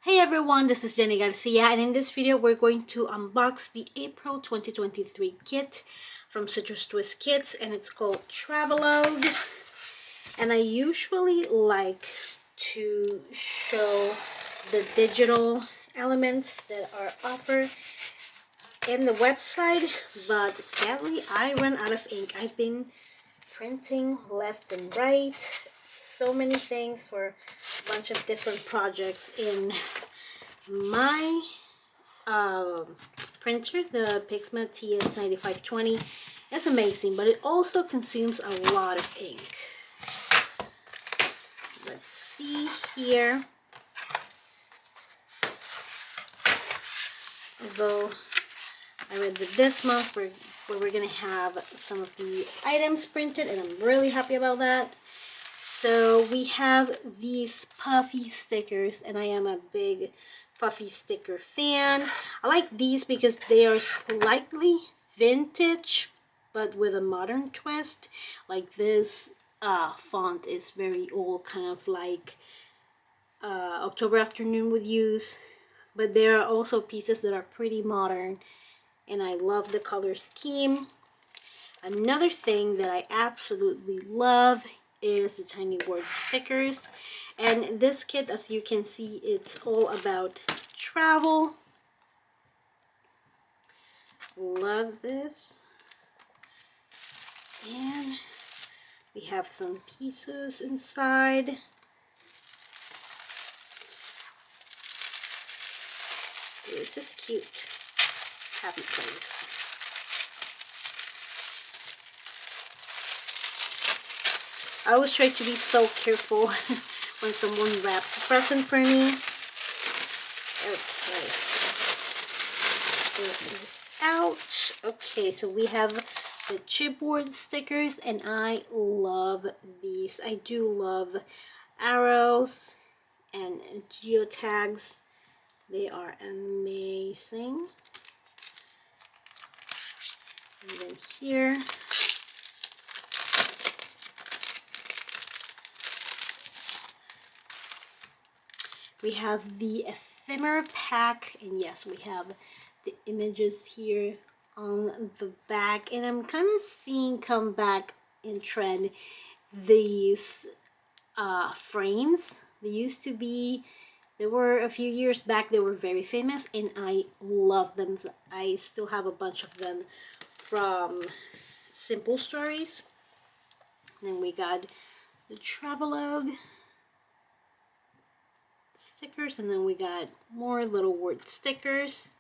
Hey everyone, this is Jenny Garcia, and in this video we're going to unbox the April 2023 kit from Citrus Twist Kits, and it's called Travelogue. And I usually like to show the digital elements that are offered in the website, but sadly I ran out of ink. I've been printing left and right, so many things for a bunch of different projects in my printer. The Pixma TS9520 is amazing, but it also consumes a lot of ink. Let's see here. Although I read that this month where we're gonna have some of the items printed, and I'm really happy about that. So we have these puffy stickers, and I am a big puffy sticker fan. I like these because they are slightly vintage but with a modern twist. Like this font is very old, kind of like October Afternoon would use, but there are also pieces that are pretty modern, and I love the color scheme. Another thing that I absolutely love is the tiny word stickers, and this kit, as you can see, it's all about travel. Love this. And we have some pieces inside. This is cute. Happy place. I always try to be so careful when someone wraps a present for me. Okay. Get this out. Okay, so we have the chipboard stickers, and I love these. I do love arrows and geotags. They are amazing. And then here we have the ephemera pack, and yes, we have the images here on the back, and I'm kind of seeing come back in trend these frames. They were a few years back, they were very famous, and I love them. I still have a bunch of them from Simple Stories. And then we got the Travelogue stickers, and then we got more little word stickers.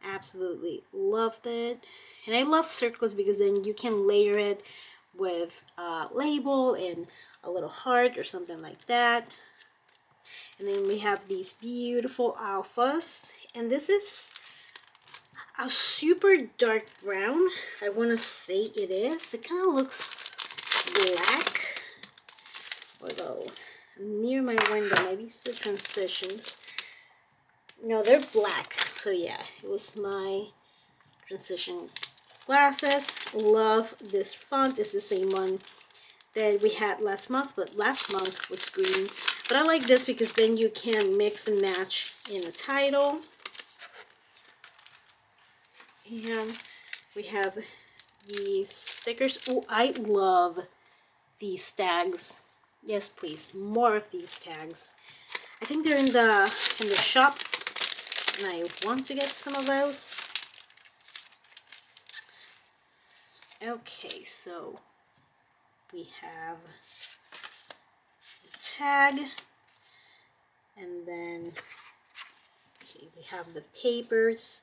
Absolutely loved it. And I love circles because then you can layer it with a label and a little heart or something like that. And then we have these beautiful alphas, and this is a super dark brown. I want to say it is. It kind of looks black, although near my window, maybe it's the transitions. No, they're black. So yeah, it was my transition glasses. Love this font. It's the same one that we had last month, but last month was green. But I like this because then you can mix and match in a title. And we have these stickers. Oh, I love these tags. Yes, please, more of these tags. I think they're in the shop, and I want to get some of those. Okay, so we have the tag, and then okay, we have the papers.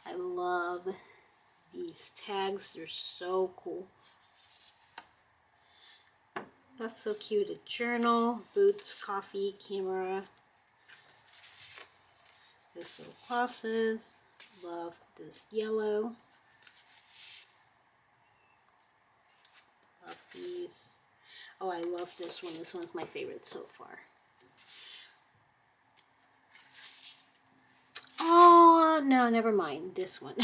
I love these tags. They're so cool. That's so cute. A journal, boots, coffee, camera. This little crosses. Love this yellow. Love these. Oh, I love this one. This one's my favorite so far. Oh, no, never mind. This one.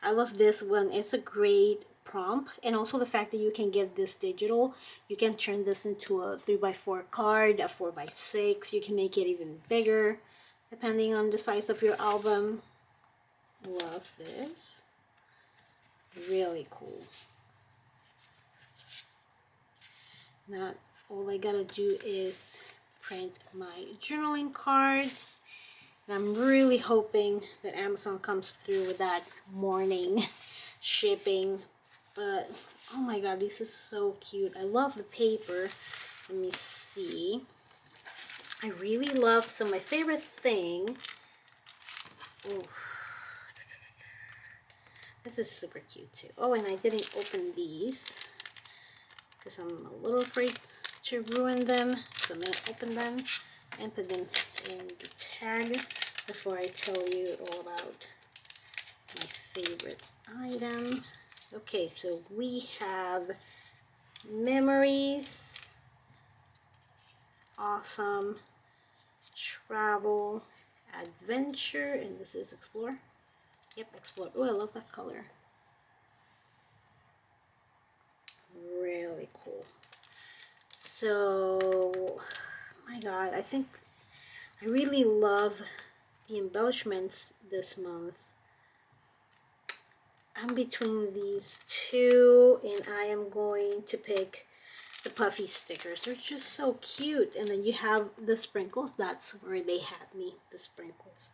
I love this one. It's a great prompt, and also the fact that you can get this digital. You can turn this into a 3x4 card, a 4x6. You can make it even bigger depending on the size of your album. Love this. Really cool. Now all I gotta do is print my journaling cards. And I'm really hoping that Amazon comes through with that morning shipping. But oh my god, this is so cute. I love the paper. Let me see. I really love, so my favorite thing, oh, this is super cute too. Oh, and I didn't open these because I'm a little afraid to ruin them. So I'm gonna open them and put them in the tag before I tell you all about my favorite item. Okay, so we have memories, awesome, travel, adventure, and this is explore. Yep, explore. Oh, I love that color. Really cool. So, my god, I think I really love the embellishments this month. I'm between these two, and I am going to pick the puffy stickers. They're just so cute. And then you have the sprinkles. That's where they had me, the sprinkles.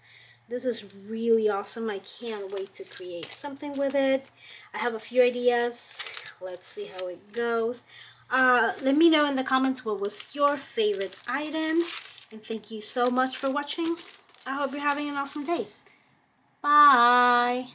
This is really awesome. I can't wait to create something with it. I have a few ideas. Let's see how it goes. Let me know in the comments what was your favorite item. And thank you so much for watching. I hope you're having an awesome day. Bye.